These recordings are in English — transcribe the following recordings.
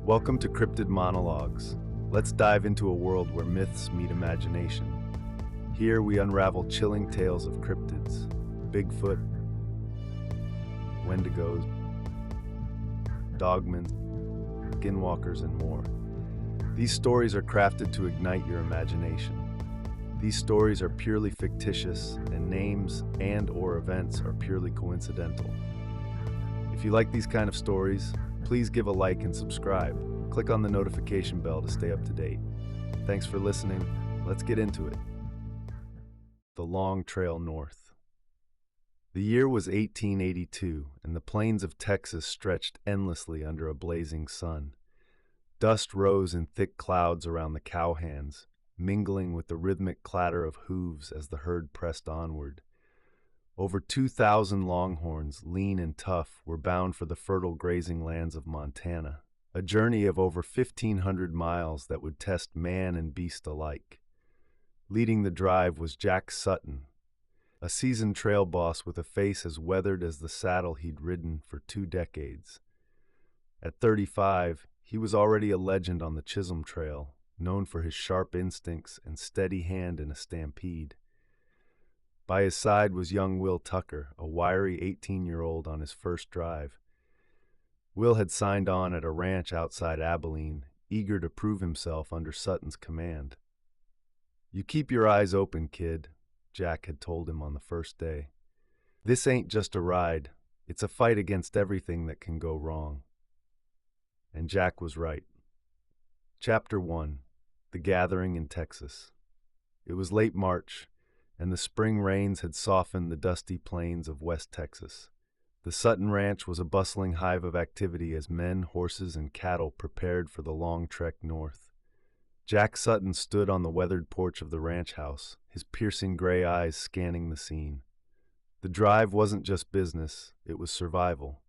Welcome to Cryptid Monologues. Let's dive into a world where myths meet imagination. Here we unravel chilling tales of cryptids, Bigfoot, Wendigos, dogmen, skinwalkers, and more. These stories are crafted to ignite your imagination. These stories are purely fictitious, and names and/or events are purely coincidental. If you like these kind of stories, please give a like and subscribe. Click on the notification bell to stay up to date. Thanks for listening. Let's get into it. The Long Trail North. The year was 1882, and the plains of Texas stretched endlessly under a blazing sun. Dust rose in thick clouds around the cowhands, mingling with the rhythmic clatter of hooves as the herd pressed onward. Over 2,000 longhorns, lean and tough, were bound for the fertile grazing lands of Montana, a journey of over 1,500 miles that would test man and beast alike. Leading the drive was Jack Sutton, a seasoned trail boss with a face as weathered as the saddle he'd ridden for 2 decades. At 35, he was already a legend on the Chisholm Trail, known for his sharp instincts and steady hand in a stampede. By his side was young Will Tucker, a wiry 18-year-old on his first drive. Will had signed on at a ranch outside Abilene, eager to prove himself under Sutton's command. "You keep your eyes open, kid," Jack had told him on the first day. "This ain't just a ride, it's a fight against everything that can go wrong." And Jack was right. Chapter 1. The Gathering in Texas. It was late March, and the spring rains had softened the dusty plains of West Texas. The Sutton Ranch was a bustling hive of activity as men, horses, and cattle prepared for the long trek north. Jack Sutton stood on the weathered porch of the ranch house, his piercing gray eyes scanning the scene. The drive wasn't just business, it was survival.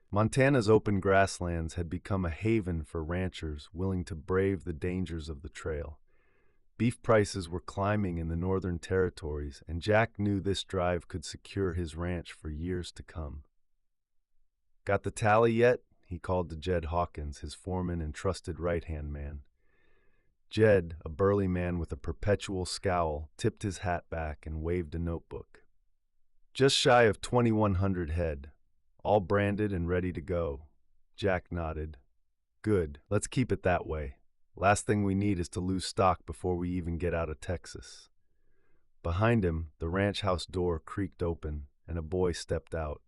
Montana's open grasslands had become a haven for ranchers willing to brave the dangers of the trail. Beef prices were climbing in the northern territories, and Jack knew this drive could secure his ranch for years to come. "Got the tally yet?" he called to Jed Hawkins, his foreman and trusted right-hand man. Jed, a burly man with a perpetual scowl, tipped his hat back and waved a notebook. "Just shy of 2,100 head, all branded and ready to go." Jack nodded. "Good, let's keep it that way. Last thing we need is to lose stock before we even get out of Texas." Behind him, the ranch house door creaked open, and a boy stepped out.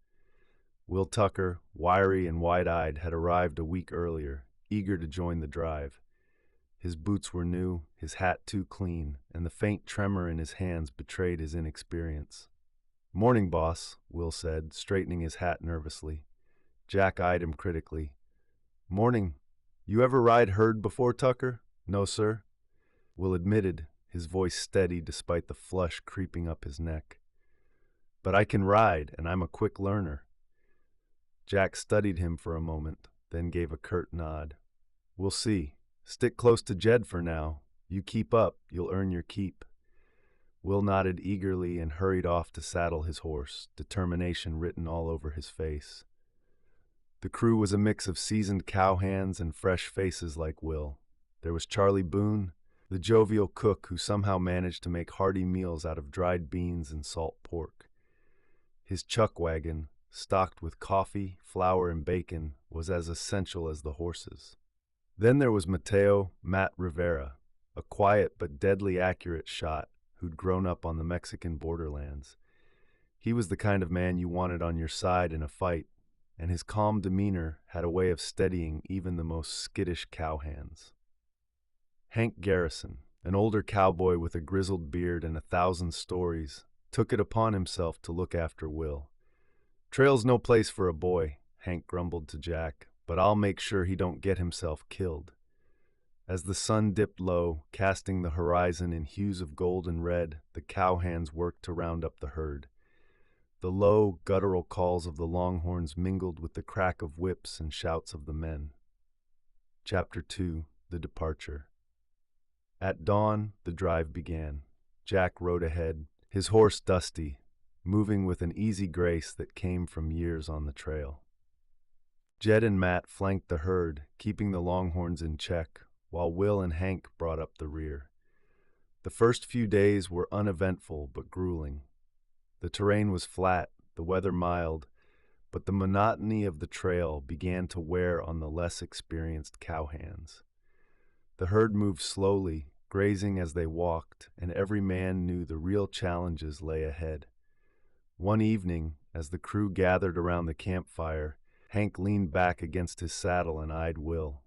Will Tucker, wiry and wide-eyed, had arrived a week earlier, eager to join the drive. His boots were new, his hat too clean, and the faint tremor in his hands betrayed his inexperience. "Morning, boss," Will said, straightening his hat nervously. Jack eyed him critically. "Morning. You ever ride herd before, Tucker?" "No, sir," Will admitted, his voice steady despite the flush creeping up his neck. "But I can ride, and I'm a quick learner." Jack studied him for a moment, then gave a curt nod. "We'll see. Stick close to Jed for now. You keep up, you'll earn your keep." Will nodded eagerly and hurried off to saddle his horse, determination written all over his face. The crew was a mix of seasoned cowhands and fresh faces like Will. There was Charlie Boone, the jovial cook who somehow managed to make hearty meals out of dried beans and salt pork. His chuck wagon, stocked with coffee, flour, and bacon, was as essential as the horses. Then there was Matt Rivera, a quiet but deadly accurate shot who'd grown up on the Mexican borderlands. He was the kind of man you wanted on your side in a fight, and his calm demeanor had a way of steadying even the most skittish cowhands. Hank Garrison, an older cowboy with a grizzled beard and 1,000 stories, took it upon himself to look after Will. "Trail's no place for a boy," Hank grumbled to Jack, "but I'll make sure he don't get himself killed." As the sun dipped low, casting the horizon in hues of gold and red, the cowhands worked to round up the herd. The low, guttural calls of the longhorns mingled with the crack of whips and shouts of the men. Chapter 2. The Departure. At dawn, the drive began. Jack rode ahead, his horse dusty, moving with an easy grace that came from years on the trail. Jed and Matt flanked the herd, keeping the longhorns in check, while Will and Hank brought up the rear. The first few days were uneventful but grueling. The terrain was flat, the weather mild, but the monotony of the trail began to wear on the less experienced cowhands. The herd moved slowly, grazing as they walked, and every man knew the real challenges lay ahead. One evening, as the crew gathered around the campfire, Hank leaned back against his saddle and eyed Will.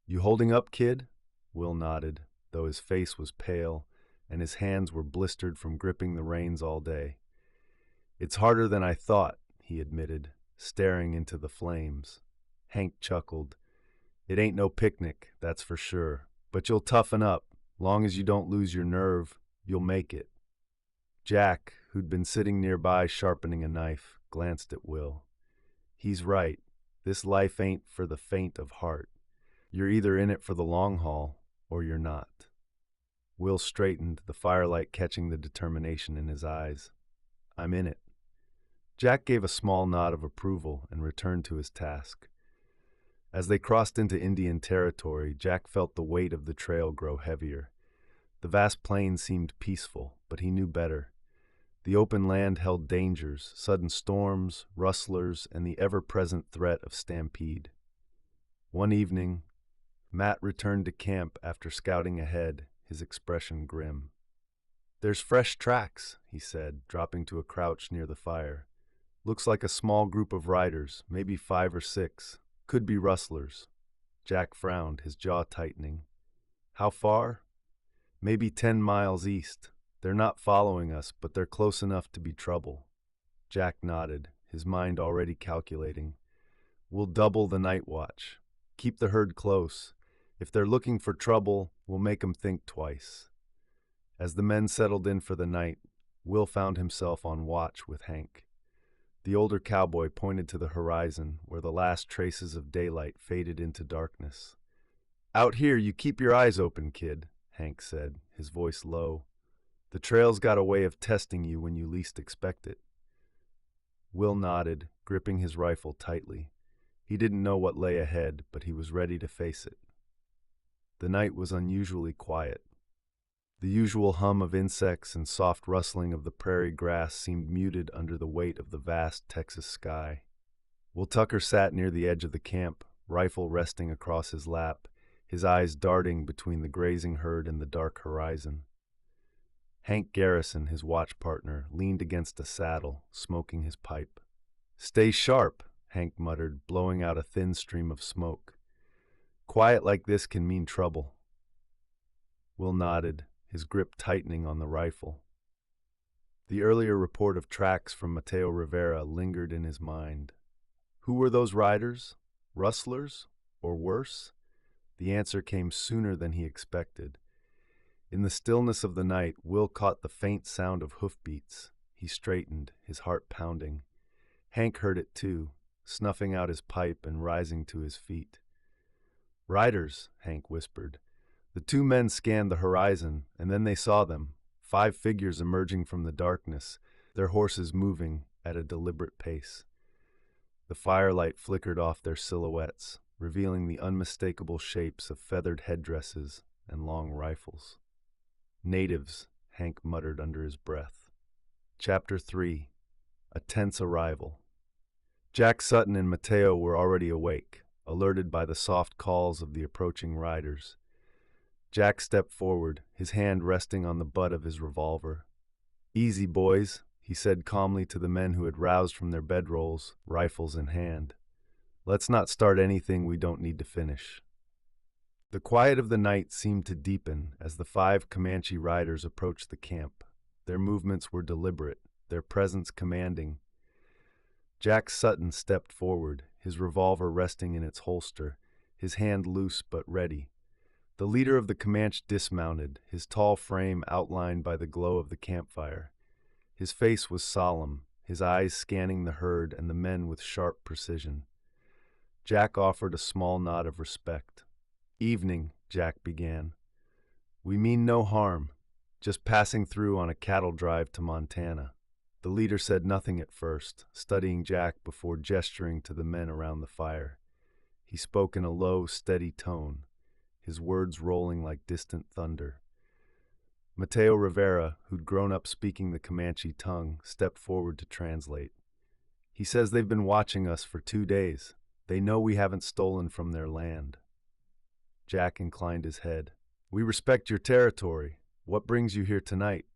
"You holding up, kid?" Will nodded, though his face was pale and his hands were blistered from gripping the reins all day. "It's harder than I thought," he admitted, staring into the flames. Hank chuckled. "It ain't no picnic, that's for sure, but you'll toughen up. Long as you don't lose your nerve, you'll make it." Jack, who'd been sitting nearby sharpening a knife, glanced at Will. "He's right. This life ain't for the faint of heart. You're either in it for the long haul, or you're not." Will straightened, the firelight catching the determination in his eyes. "I'm in it." Jack gave a small nod of approval and returned to his task. As they crossed into Indian territory, Jack felt the weight of the trail grow heavier. The vast plain seemed peaceful, but he knew better. The open land held dangers, sudden storms, rustlers, and the ever-present threat of stampede. One evening, Matt returned to camp after scouting ahead, his expression grim. "There's fresh tracks," he said, dropping to a crouch near the fire. "Looks like a small group of riders, maybe 5 or 6. Could be rustlers." Jack frowned, his jaw tightening. "How far?" "Maybe 10 miles east. They're not following us, but they're close enough to be trouble." Jack nodded, his mind already calculating. "We'll double the night watch. Keep the herd close. If they're looking for trouble, we'll make 'em think twice." As the men settled in for the night, Will found himself on watch with Hank. The older cowboy pointed to the horizon, where the last traces of daylight faded into darkness. "Out here, you keep your eyes open, kid," Hank said, his voice low. "The trail's got a way of testing you when you least expect it." Will nodded, gripping his rifle tightly. He didn't know what lay ahead, but he was ready to face it. The night was unusually quiet. The usual hum of insects and soft rustling of the prairie grass seemed muted under the weight of the vast Texas sky. Will Tucker sat near the edge of the camp, rifle resting across his lap, his eyes darting between the grazing herd and the dark horizon. Hank Garrison, his watch partner, leaned against a saddle, smoking his pipe. "Stay sharp," Hank muttered, blowing out a thin stream of smoke. "Quiet like this can mean trouble." Will nodded, his grip tightening on the rifle. The earlier report of tracks from Mateo Rivera lingered in his mind. Who were those riders? Rustlers? Or worse? The answer came sooner than he expected. In the stillness of the night, Will caught the faint sound of hoofbeats. He straightened, his heart pounding. Hank heard it too, snuffing out his pipe and rising to his feet. "Riders," Hank whispered. The two men scanned the horizon, and then they saw them, 5 figures emerging from the darkness, their horses moving at a deliberate pace. The firelight flickered off their silhouettes, revealing the unmistakable shapes of feathered headdresses and long rifles. "Natives," Hank muttered under his breath. Chapter 3. A Tense Arrival. Jack Sutton and Mateo were already awake, alerted by the soft calls of the approaching riders. Jack stepped forward, his hand resting on the butt of his revolver. "Easy, boys," he said calmly to the men who had roused from their bedrolls, rifles in hand. "Let's not start anything we don't need to finish." The quiet of the night seemed to deepen as the 5 Comanche riders approached the camp. Their movements were deliberate, their presence commanding. Jack Sutton stepped forward, his revolver resting in its holster, his hand loose but ready. The leader of the Comanche dismounted, his tall frame outlined by the glow of the campfire. His face was solemn, his eyes scanning the herd and the men with sharp precision. Jack offered a small nod of respect. "Evening," Jack began. "We mean no harm, just passing through on a cattle drive to Montana." The leader said nothing at first, studying Jack before gesturing to the men around the fire. He spoke in a low, steady tone, his words rolling like distant thunder. Mateo Rivera, who'd grown up speaking the Comanche tongue, stepped forward to translate. He says they've been watching us for 2 days. They know we haven't stolen from their land. Jack inclined his head. We respect your territory. What brings you here tonight?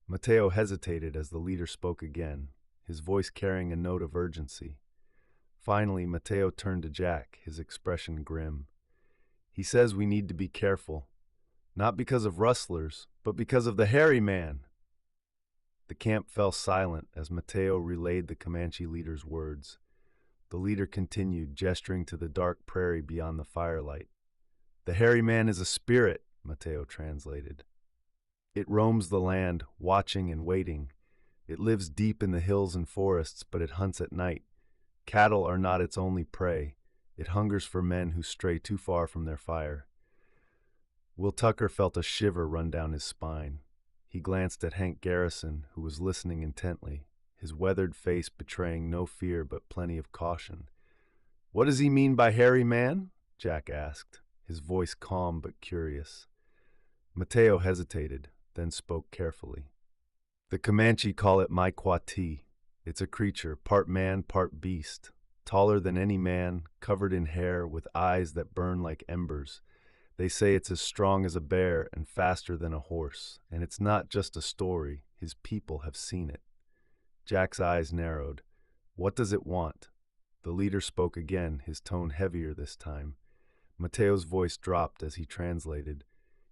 Mateo hesitated as the leader spoke again, his voice carrying a note of urgency. Finally, Mateo turned to Jack, his expression grim. He says we need to be careful, not because of rustlers, but because of the hairy man. The camp fell silent as Mateo relayed the Comanche leader's words. The leader continued, gesturing to the dark prairie beyond the firelight. The hairy man is a spirit, Mateo translated. It roams the land, watching and waiting. It lives deep in the hills and forests, but it hunts at night. Cattle are not its only prey. It hungers for men who stray too far from their fire. Will Tucker felt a shiver run down his spine. He glanced at Hank Garrison, who was listening intently, his weathered face betraying no fear but plenty of caution. What does he mean by hairy man? Jack asked, his voice calm but curious. Mateo hesitated, then spoke carefully. The Comanche call it Maikwati. It's a creature, part man, part beast, taller than any man, covered in hair, with eyes that burn like embers. They say it's as strong as a bear and faster than a horse, and it's not just a story. His people have seen it. Jack's eyes narrowed. What does it want? The leader spoke again, his tone heavier this time. Mateo's voice dropped as he translated.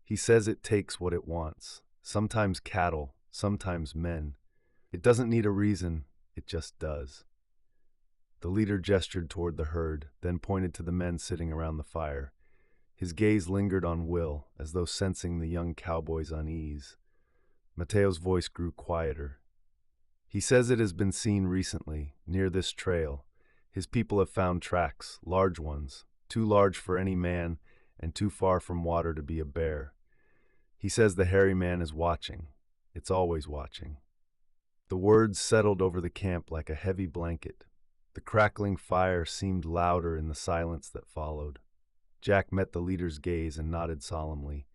He says it takes what it wants, sometimes cattle, sometimes men. It doesn't need a reason, it just does. The leader gestured toward the herd, then pointed to the men sitting around the fire. His gaze lingered on Will, as though sensing the young cowboy's unease. Mateo's voice grew quieter. He says it has been seen recently, near this trail. His people have found tracks, large ones, too large for any man and too far from water to be a bear. He says the hairy man is watching. It's always watching. The words settled over the camp like a heavy blanket. The crackling fire seemed louder in the silence that followed. Jack met the leader's gaze and nodded solemnly.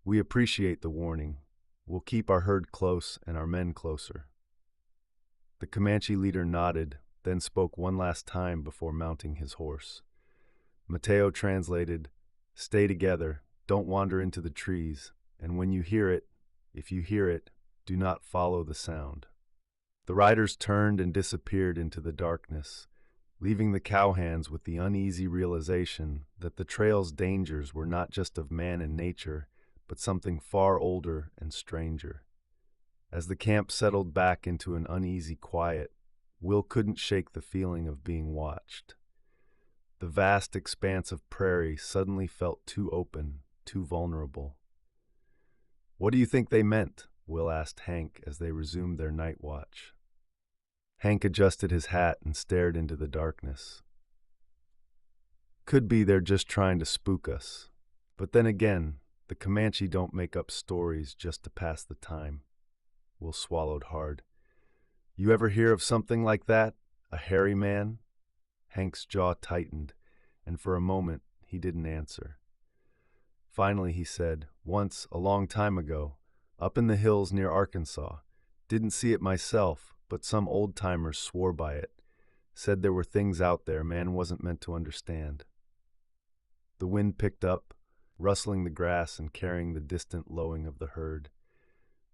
We appreciate the warning. We'll keep our herd close and our men closer. The Comanche leader nodded, then spoke one last time before mounting his horse. Mateo translated, Stay together, don't wander into the trees, and when you hear it, if you hear it, do not follow the sound. The riders turned and disappeared into the darkness, leaving the cowhands with the uneasy realization that the trail's dangers were not just of man and nature, but something far older and stranger. As the camp settled back into an uneasy quiet, Will couldn't shake the feeling of being watched. The vast expanse of prairie suddenly felt too open, too vulnerable. What do you think they meant? Will asked Hank as they resumed their night watch. Hank adjusted his hat and stared into the darkness. Could be they're just trying to spook us. But then again, the Comanche don't make up stories just to pass the time. Will swallowed hard. You ever hear of something like that? A hairy man? Hank's jaw tightened, and for a moment he didn't answer. Finally he said, Once, a long time ago, up in the hills near Arkansas. Didn't see it myself, but some old-timers swore by it, said there were things out there man wasn't meant to understand. The wind picked up, rustling the grass and carrying the distant lowing of the herd.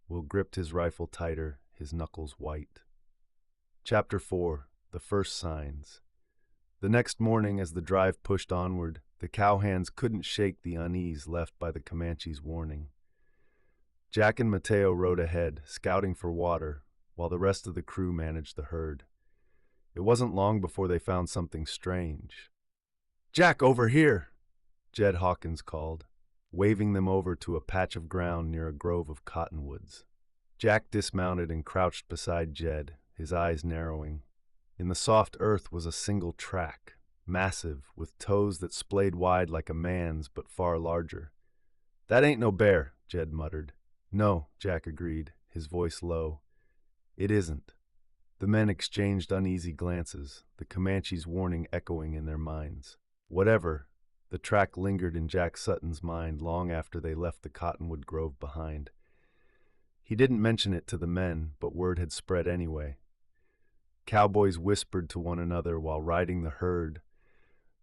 Will gripped his rifle tighter, his knuckles white. Chapter 4. The First Signs. The next morning, as the drive pushed onward, the cowhands couldn't shake the unease left by the Comanche's warning. Jack and Mateo rode ahead, scouting for water, while the rest of the crew managed the herd. It wasn't long before they found something strange. Jack, over here! Jed Hawkins called, waving them over to a patch of ground near a grove of cottonwoods. Jack dismounted and crouched beside Jed, his eyes narrowing. In the soft earth was a single track, massive, with toes that splayed wide like a man's but far larger. That ain't no bear, Jed muttered. No, Jack agreed, his voice low. It isn't. The men exchanged uneasy glances, the Comanche's warning echoing in their minds. Whatever, the track lingered in Jack Sutton's mind long after they left the cottonwood grove behind. He didn't mention it to the men, but word had spread anyway. Cowboys whispered to one another while riding the herd,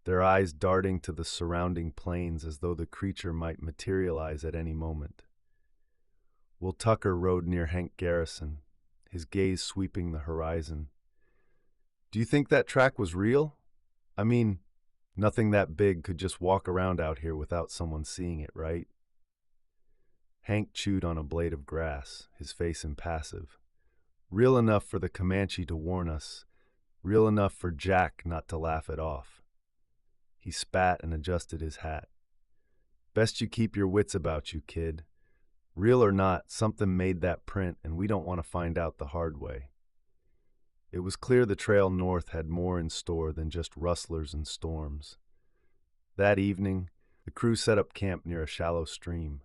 their eyes darting to the surrounding plains as though the creature might materialize at any moment. Will Tucker rode near Hank Garrison, his gaze sweeping the horizon. "Do you think that track was real? I mean, nothing that big could just walk around out here without someone seeing it, right?" Hank chewed on a blade of grass, his face impassive. "Real enough for the Comanche to warn us, real enough for Jack not to laugh it off." He spat and adjusted his hat. "Best you keep your wits about you, kid. Real or not, something made that print, and we don't want to find out the hard way." It was clear the trail north had more in store than just rustlers and storms. That evening, the crew set up camp near a shallow stream.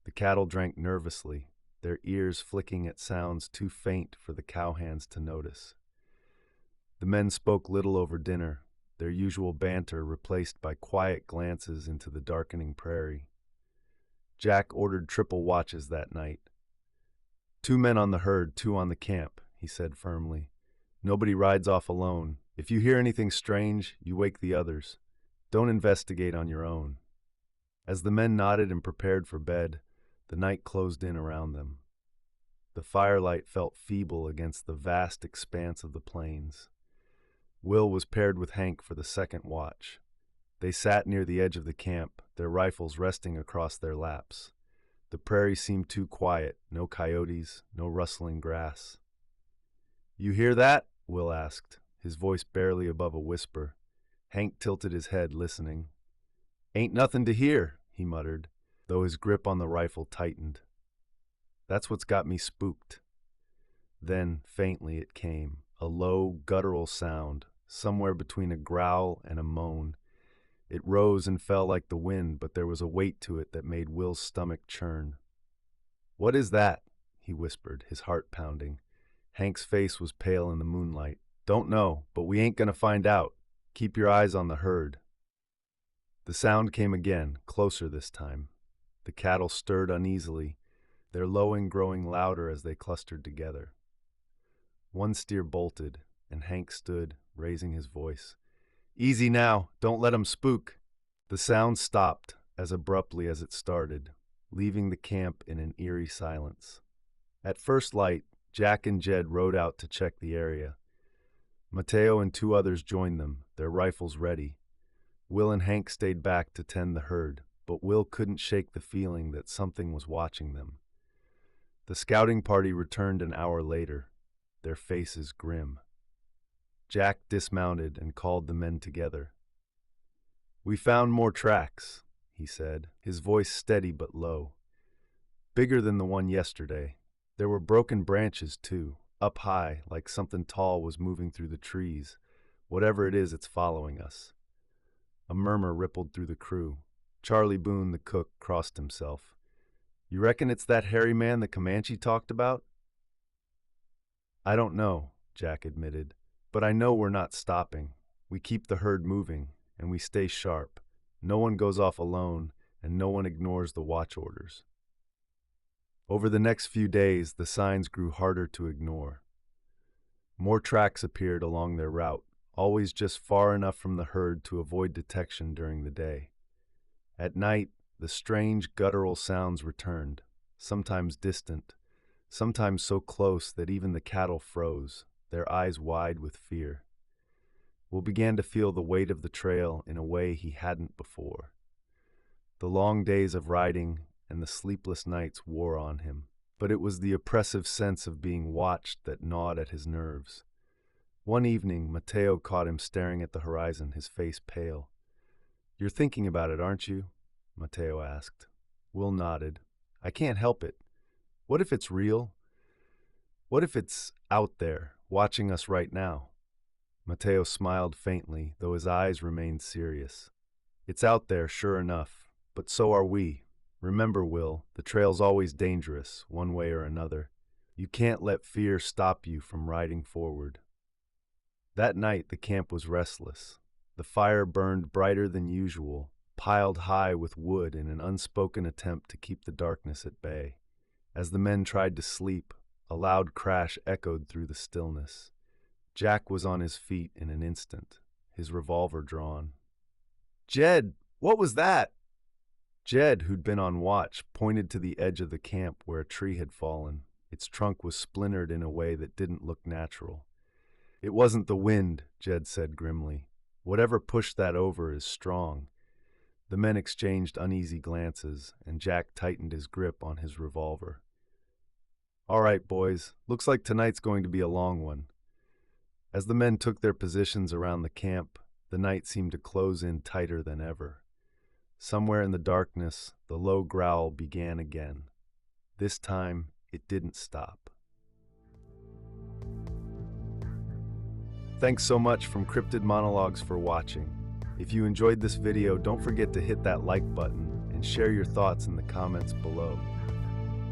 The cattle drank nervously, their ears flicking at sounds too faint for the cowhands to notice. The men spoke little over dinner, their usual banter replaced by quiet glances into the darkening prairie. Jack ordered triple watches that night. "2 men on the herd, 2 on the camp," he said firmly. "Nobody rides off alone. If you hear anything strange, you wake the others. Don't investigate on your own." As the men nodded and prepared for bed, the night closed in around them. The firelight felt feeble against the vast expanse of the plains. Will was paired with Hank for the second watch. They sat near the edge of the camp, their rifles resting across their laps. The prairie seemed too quiet, no coyotes, no rustling grass. "You hear that?" Will asked, his voice barely above a whisper. Hank tilted his head, listening. "Ain't nothing to hear," he muttered, though his grip on the rifle tightened. "That's what's got me spooked." Then, faintly, it came, a low, guttural sound, somewhere between a growl and a moan. It rose and fell like the wind, but there was a weight to it that made Will's stomach churn. "What is that?" he whispered, his heart pounding. Hank's face was pale in the moonlight. "Don't know, but we ain't gonna find out. Keep your eyes on the herd." The sound came again, closer this time. The cattle stirred uneasily, their lowing growing louder as they clustered together. One steer bolted, and Hank stood, raising his voice. "Easy now, don't let 'em spook." The sound stopped as abruptly as it started, leaving the camp in an eerie silence. At first light, Jack and Jed rode out to check the area. Mateo and 2 others joined them, their rifles ready. Will and Hank stayed back to tend the herd, but Will couldn't shake the feeling that something was watching them. The scouting party returned an hour later, their faces grim. Jack dismounted and called the men together. "We found more tracks," he said, his voice steady but low. "Bigger than the one yesterday. There were broken branches, too, up high, like something tall was moving through the trees. Whatever it is, it's following us." A murmur rippled through the crew. Charlie Boone, the cook, crossed himself. "You reckon it's that hairy man the Comanche talked about?" "I don't know," Jack admitted, "but I know we're not stopping. We keep the herd moving, and we stay sharp. No one goes off alone, and no one ignores the watch orders." Over the next few days, the signs grew harder to ignore. More tracks appeared along their route, always just far enough from the herd to avoid detection during the day. At night, the strange guttural sounds returned, sometimes distant, sometimes so close that even the cattle froze, their eyes wide with fear. Will began to feel the weight of the trail in a way he hadn't before. The long days of riding and the sleepless nights wore on him, but it was the oppressive sense of being watched that gnawed at his nerves. One evening, Mateo caught him staring at the horizon, his face pale. "You're thinking about it, aren't you?" Mateo asked. Will nodded. "I can't help it. What if it's real? What if it's out there, watching us right now?" Mateo smiled faintly, though his eyes remained serious. "It's out there, sure enough, but so are we. Remember, Will, the trail's always dangerous, one way or another." You can't let fear stop you from riding forward. That night, the camp was restless. The fire burned brighter than usual, piled high with wood in an unspoken attempt to keep the darkness at bay. As the men tried to sleep, a loud crash echoed through the stillness. Jack was on his feet in an instant, his revolver drawn. "Jed, what was that?" Jed, who'd been on watch, pointed to the edge of the camp where a tree had fallen. Its trunk was splintered in a way that didn't look natural. "It wasn't the wind," Jed said grimly. "Whatever pushed that over is strong." The men exchanged uneasy glances, and Jack tightened his grip on his revolver. "All right, boys, looks like tonight's going to be a long one." As the men took their positions around the camp, the night seemed to close in tighter than ever. Somewhere in the darkness, the low growl began again. This time, it didn't stop. Thanks so much from Cryptid Monologues for watching. If you enjoyed this video, don't forget to hit that like button and share your thoughts in the comments below.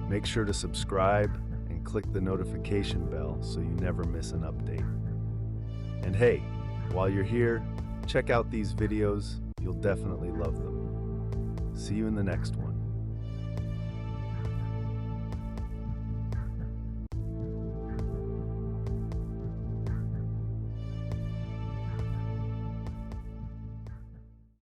Make sure to subscribe and click the notification bell so you never miss an update. And hey, while you're here, check out these videos. You'll definitely love them. See you in the next one.